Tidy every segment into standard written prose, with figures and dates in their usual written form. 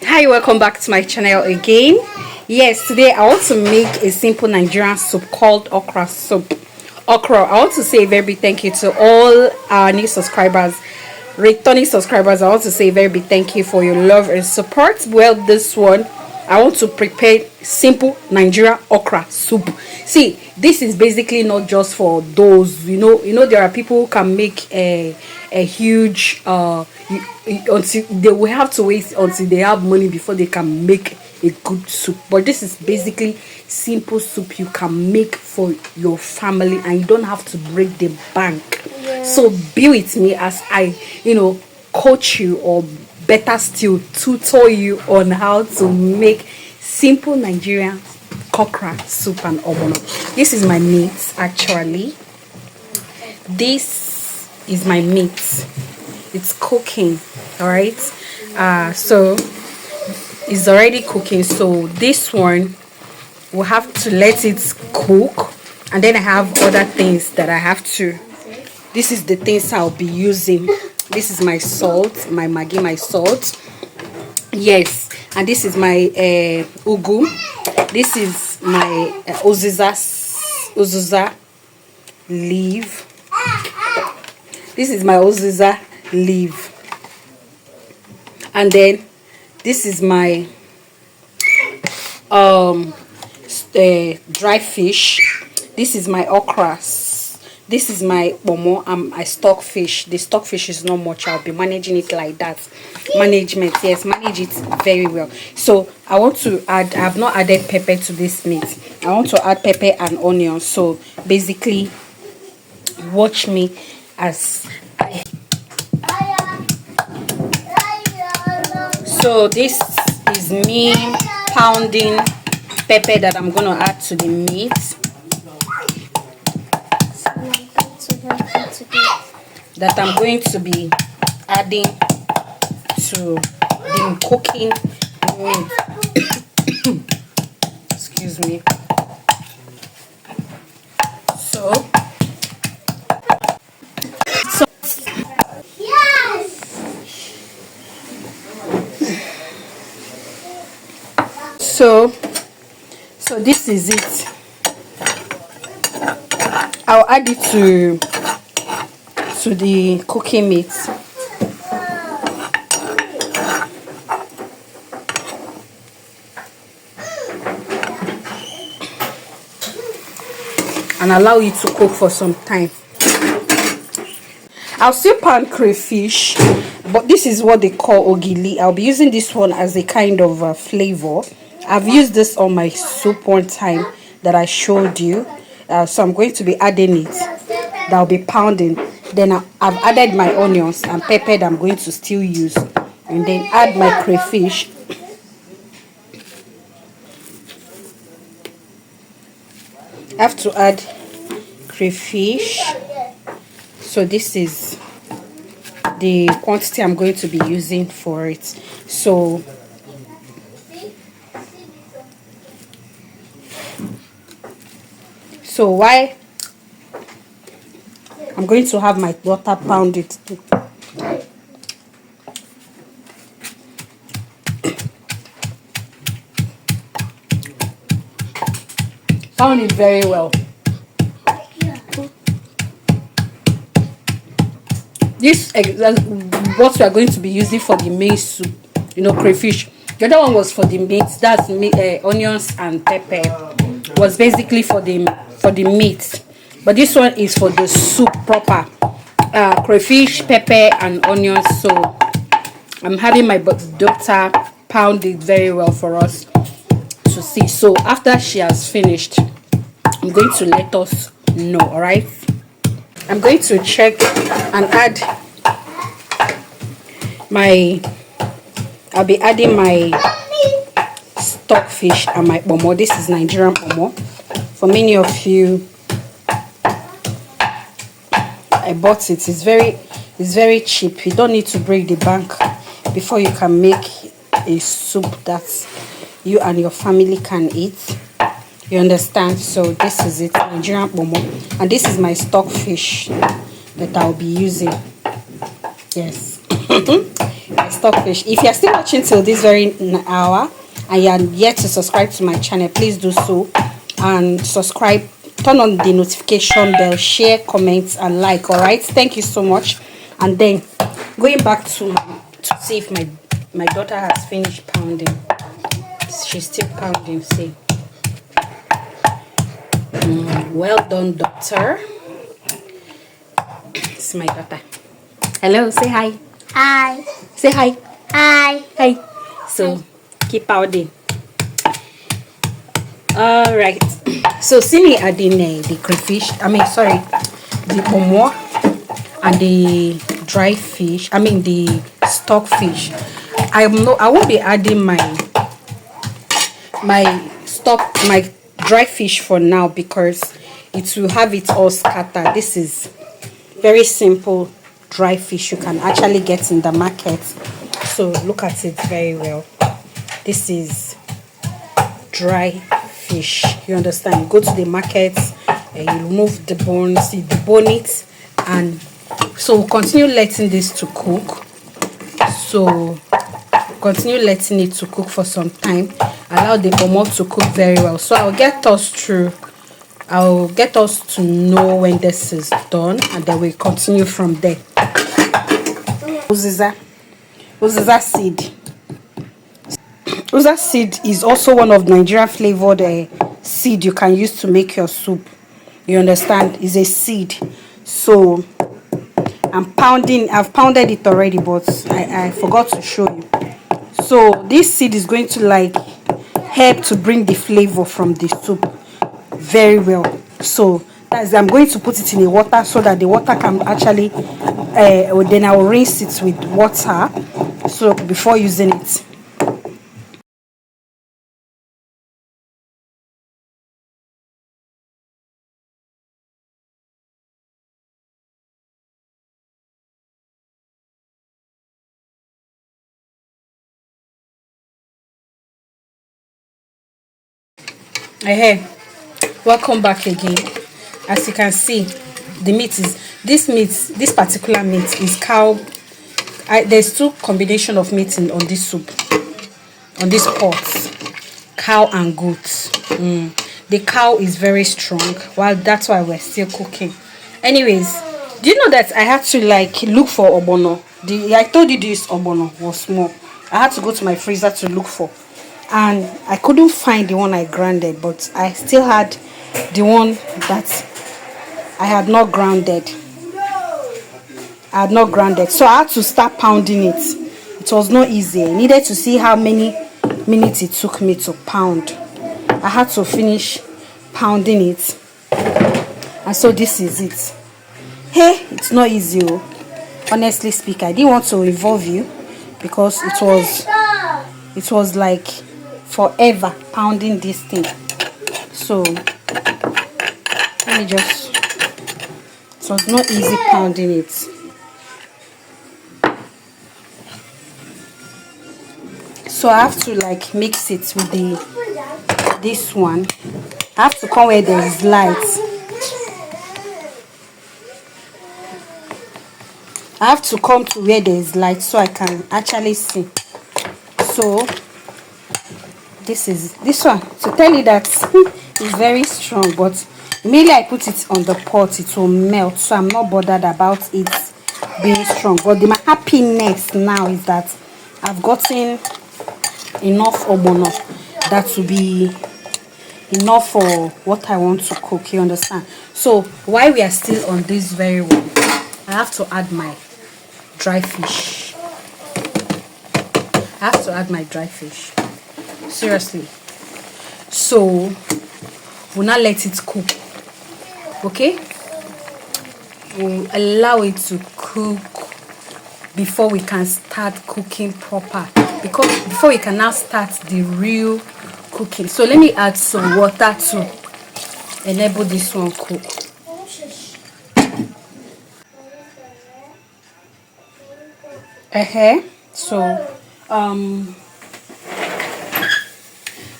Hi, welcome back to my channel again. Yes, today I want to make a simple Nigerian soup called okra soup. Okra. I want to say a very big thank you to all our new subscribers, returning subscribers. I want to say a very big thank you for your love and support. Well, this one I want to prepare simple Nigerian okra soup. See, this is basically not just for those, there are people who can make a huge until they will have to wait until they have money before they can make a good soup. But this is basically simple soup you can make for your family and you don't have to break the bank. So be with me as I coach you, or better still tutor you on how to make simple Nigerian okra soup and ogbono. This is my meat. Actually, this is my meat. It's cooking. All right, so it's already cooking. So this one we'll have to let it cook, and then I have other things that I have to. This is the things I'll be using. This is my salt, my Maggi, my salt. Yes, and this is my ugu. This is my Uziza leaf. This is my Uziza leaf. And then this is my dry fish. This is my okra. This is my Ogbono and my stockfish. The stockfish is not much. I'll be managing it like that. Management, yes, manage it very well. So I want to add, I have not added pepper to this meat. I want to add pepper and onion. So basically, watch me as I. So this is me pounding pepper that I'm going to add to the meat. That I'm going to be adding to the cooking meat. Excuse me. So this is it. I'll add it to the cooking meat. And allow it to cook for some time. I'll still pan crayfish, but this is what they call Ogili. I'll be using this one as a kind of flavor. I've used this on my soup one time that I showed you. So I'm going to be adding it. That I'll be pounding. Then I've added my onions and pepper that I'm going to still use. And then add my crayfish. I have to add crayfish. So this is the quantity I'm going to be using for it. So why I'm going to have my daughter pound it. Pound it very well. This is what we are going to be using for the main soup. Crayfish. The other one was for the meat. That's onions and pepper. Was basically for the meat. But this one is for the soup proper. Crayfish, pepper, and onions. So I'm having my daughter pound it very well for us to see. So after she has finished, I'm going to let us know. All right. I'm going to check and add I'll be adding my stockfish and my Ogbono. This is Nigerian Ogbono. For many of you, I bought it. It's very cheap. You don't need to break the bank before you can make a soup that you and your family can eat. You understand? So this is it, Nigerian Ogbono, and this is my stockfish that I'll be using. Yes. my stockfish. If you're still watching till this very hour and you are yet to subscribe to my channel, please do so, and subscribe, turn on the notification bell, share, comment, and like. All right, thank you so much. And then going back to see if my daughter has finished pounding. She's still pounding. See, well done, daughter. It's my daughter. Hello, say hi. Hi. Say hi. Hi. Hi. So keep pounding. All right. So see me adding the crayfish. Sorry, the omo and the dry fish. The stockfish. I won't be adding my dry fish for now because it will have it all scattered. This is very simple dry fish you can actually get in the market. So look at it very well. This is dry fish. You understand? Go to the market and you remove the bones, you debone it, and so we'll continue letting this to cook. So continue letting it to cook for some time. Allow the omo to cook very well. So I'll get us to know when this is done, and then we'll continue from there. Uzizaseed. Uzizaseed is also one of Nigerian flavored seed you can use to make your soup. You understand? It's a seed. So I've pounded it already, but I forgot to show you. So this seed is going to help to bring the flavor from the soup very well. So I'm going to put it in the water so that the water can actually then I'll rinse it with water so before using it. Welcome back again. As you can see, this particular meat is cow. There's two combination of meat on this soup, on this pot, cow and goat. The cow is very strong, while that's why we're still cooking. Anyways, do you know that I had to look for ogbono? I told you this ogbono was small. I had to go to my freezer to look for, and I couldn't find the one I grounded, but I still had the one that I had not grounded. So I had to start pounding it. It was not easy. I needed to see how many minutes it took me to pound. I had to finish pounding it, and so this is it. Hey, it's not easy. Honestly speaking, I didn't want to involve you because it was like forever pounding this thing. So let me just, it was not easy pounding it. So I have to mix it with this one. I have to come where there is light. I have to come to where there is light so I can actually see. So this one, to tell you that it's very strong, but immediately I put it on the pot, it will melt. So I'm not bothered about it being strong. But my happiness now is that I've gotten enough ogbono that will be enough for what I want to cook. You understand? So while we are still on this very one, I have to add my dry fish. Seriously. So we'll not let it cook. Okay, we'll allow it to cook before we can start cooking proper, because before we can now start the real cooking. So let me add some water to enable this one cook. So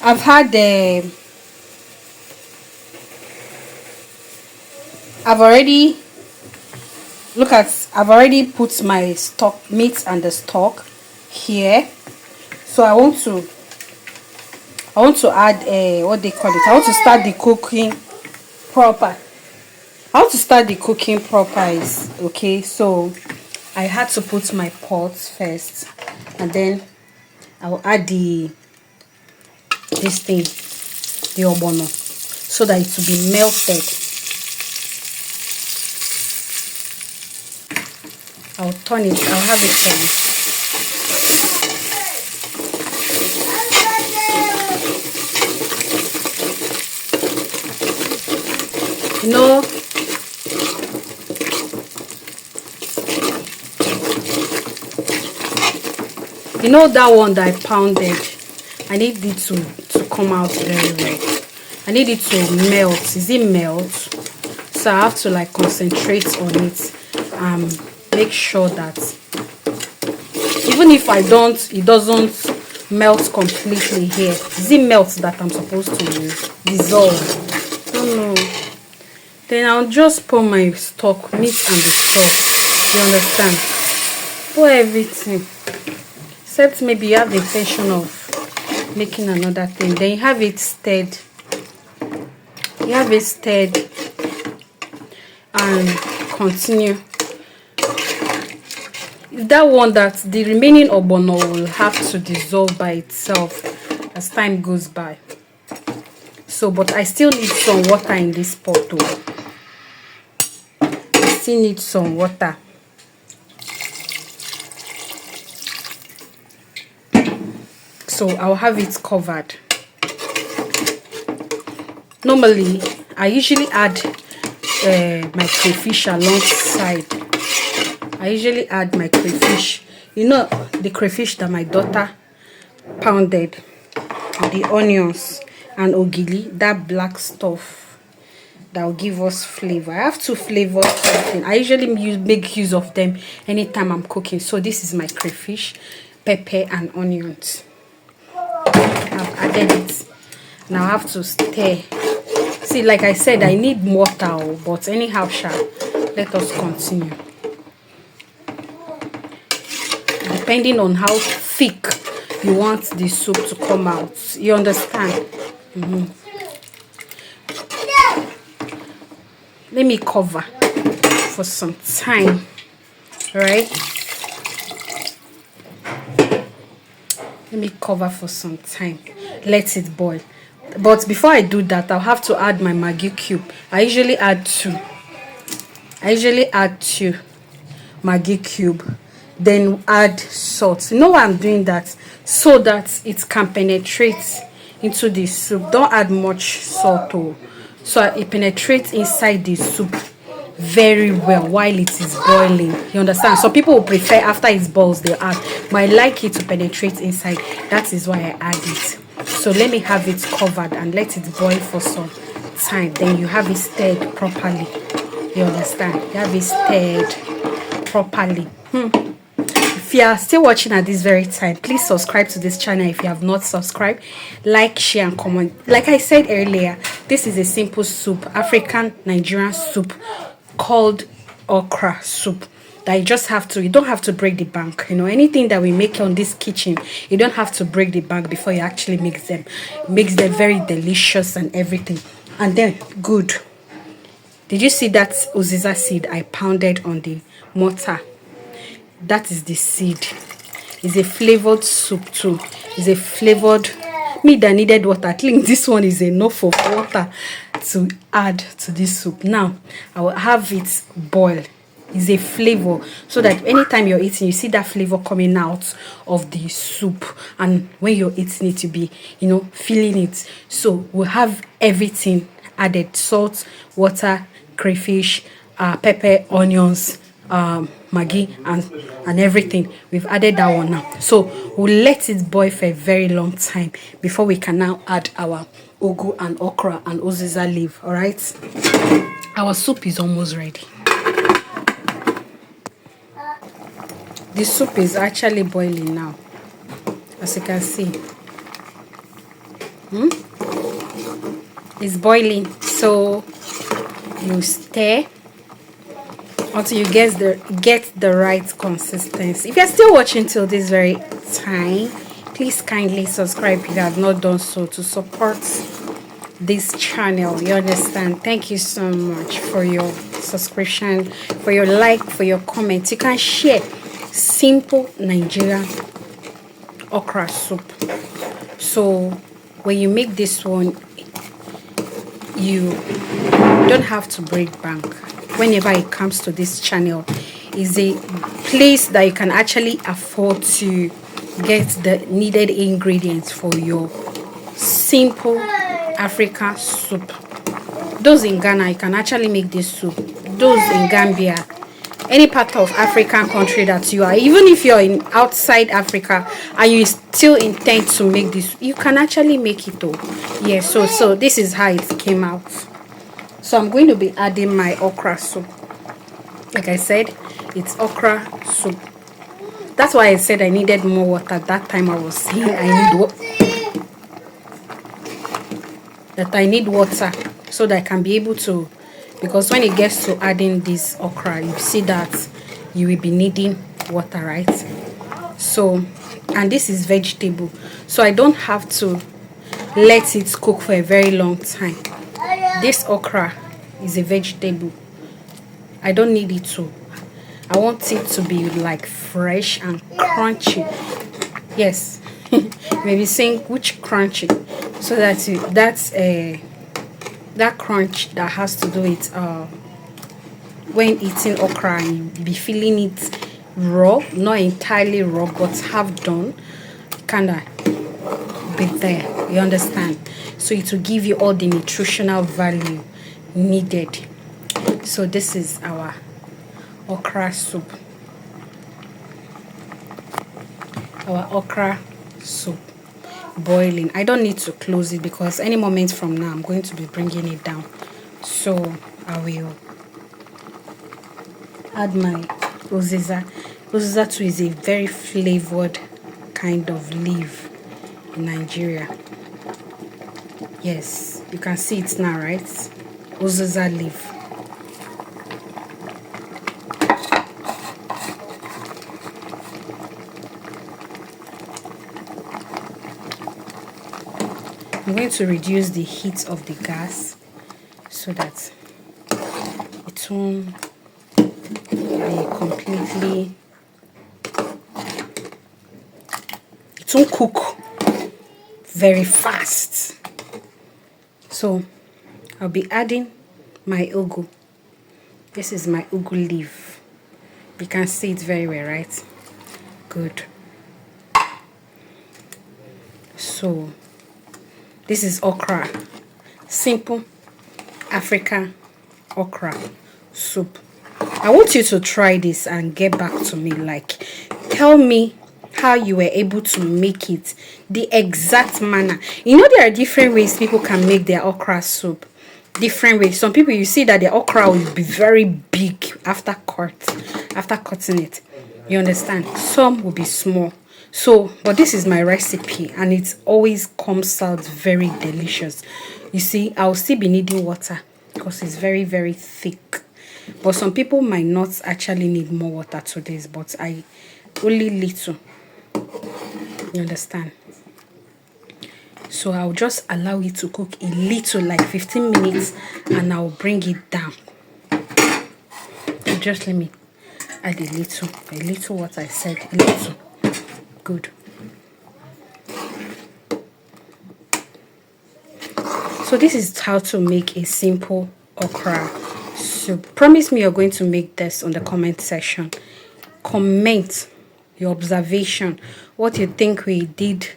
I've had I've already put my stock meat and the stock here. So I want to add what they call it. I want to start the cooking proper. Is okay. So I had to put my pot first, and then I'll add this thing, the ogbono, so that it will be melted. I'll turn it. I'll have it turn. You know that one that I pounded, I need it to come out very well. I need it to melt. Is it melt? So I have to like concentrate on it and make sure that even if I don't, it doesn't melt completely here. Is it melt that I'm supposed to dissolve? I don't know. Then I'll just pour my stock, meat and the stock. You understand? Pour everything. Except maybe you have the intention of making another thing. Then you have it stirred. And continue. That one that the remaining ogbono will have to dissolve by itself as time goes by. So, but I still need some water in this pot too. I still need some water. So I'll have it covered. Normally, I usually add my crayfish alongside. I usually add my crayfish. You know, the crayfish that my daughter pounded, the onions and ogili, that black stuff that will give us flavor. I have two flavors. I usually make use of them anytime I'm cooking. So this is my crayfish, pepper and onions. I've added it. Now I have to stir. See, like I said, I need water, but anyhow, let us continue. Depending on how thick you want the soup to come out, you understand? Let me cover for some time. All right, let me cover for some time. Let it boil. But before I do that, I'll have to add my Maggi cube. I usually add two Maggi cube, then add salt. You know why I'm doing that? So that it can penetrate into the soup. Don't add much salt so it penetrates inside the soup very well while it is boiling. You understand? Some people will prefer after it boils they'll add, but I like it to penetrate inside. That is why I add it. So let me have it covered and let it boil for some time. Then you have it stirred properly. You understand? You have it stirred properly. If you are still watching at this very time, please subscribe to this channel if you have not subscribed. Like, share and comment. Like I said earlier, this is a simple soup, African Nigerian soup called okra soup. That you don't have to break the bank. You know, anything that we make on this kitchen, you don't have to break the bank before you actually mix them. It makes them very delicious and everything. And then good. Did you see that Uziza seed I pounded on the mortar? That is the seed. It's a flavored soup too. It's a flavored meat that needed water. I think this one is enough of water to add to this soup. Now I will have it boil. Is a flavor, so that anytime you're eating, you see that flavor coming out of the soup, and when you're eating it, you be, you know, feeling it. So we'll have everything added: salt, water, crayfish, pepper, onions, Maggi, and everything. We've added that one now, so we'll let it boil for a very long time before we can now add our ugu and okra and uziza leaf. All right, our soup is almost ready. The soup is actually boiling now, as you can see. It's boiling, so you stir until you get the right consistency. If you're still watching till this very time, please kindly subscribe if you have not done so to support this channel. You understand? Thank you so much for your subscription, for your like, for your comments. You can share simple Nigerian okra soup. So when you make this one, you don't have to break bank. Whenever it comes to this channel, is a place that you can actually afford to get the needed ingredients for your simple African soup. Those in Ghana, you can actually make this soup. Those in Gambia, any part of African country that you are, even if you're in outside Africa and you still intend to make this, you can actually make it though. Yeah, so this is how it came out. So I'm going to be adding my okra soup. Like I said, it's okra soup. That's why I said I needed more water. That time I was saying I need water so that I can be able to, because when it gets to adding this okra, you see that you will be needing water, right? So, and this is vegetable, so I don't have to let it cook for a very long time. This okra is a vegetable. I don't need it to. I want it to be like fresh and crunchy. Yes, maybe saying which crunchy, so that's that crunch that has to do with when eating okra, and you be feeling it raw, not entirely raw, but half done, kinda be there. You understand? So it will give you all the nutritional value needed. So this is our okra soup. Our okra soup boiling. I don't need to close it because any moment from now I'm going to be bringing it down. So I will add my Uziza. Uziza too is a very flavored kind of leaf in Nigeria. Yes, you can see it now, right? Uziza leaf. I'm going to reduce the heat of the gas so that it won't be completely, it won't cook very fast. So I'll be adding my ugu. This is my ugu leaf. You can see it very well, right? Good. So this is okra, simple African okra soup. I want you to try this and get back to me. Like, tell me how you were able to make it the exact manner. You know, there are different ways people can make their okra soup. Different ways. Some people, you see that the okra will be very big after cutting it. You understand? Some will be small. So, but this is my recipe and it always comes out very delicious. You see, I'll still be needing water because it's very, very thick. But some people might not actually need more water to this, but I only little. You understand? So I'll just allow it to cook a little, like 15 minutes, and I'll bring it down. Just let me add a little what I said, a little. Good. So this is how to make a simple okra soup. Promise me you're going to make this on the comment section. Comment your observation, what you think we did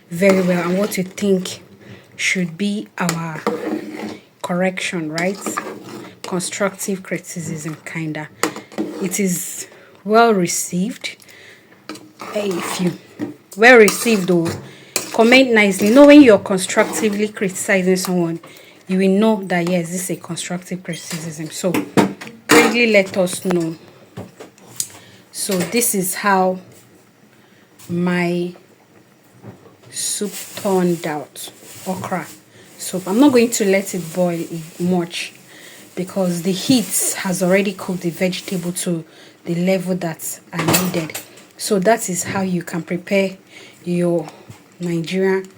very well and what you think should be our correction, right? Constructive criticism, kinda. It is well received. If you well received though, comment nicely. Know when you're constructively criticizing someone, you will know that yes, this is a constructive criticism. So kindly let us know. So this is how my soup turned out. Okra soup. I'm not going to let it boil much because the heat has already cooked the vegetable to the level that I needed. So that is how you can prepare your Nigerian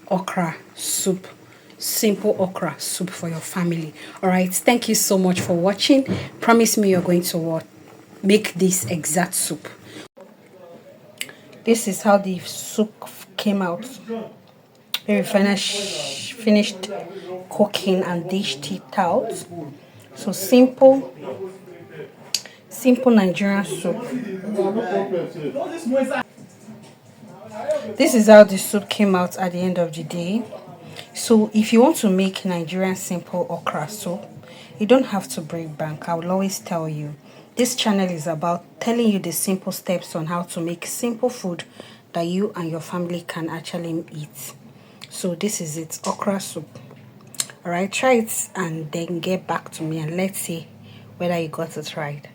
okra soup, simple okra soup for your family. All right, thank you so much for watching. Promise me you're going to make this exact soup. This is how the soup came out. We finished cooking and dished it out. So simple Nigerian soup. This is how the soup came out at the end of the day. So if you want to make Nigerian simple okra soup, you don't have to break bank. I will always tell you. This channel is about telling you the simple steps on how to make simple food that you and your family can actually eat. So this is it, okra soup. All right, try it and then get back to me and let's see whether you got it right.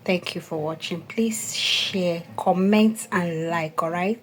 Thank you for watching. Please share, comment and like. All right.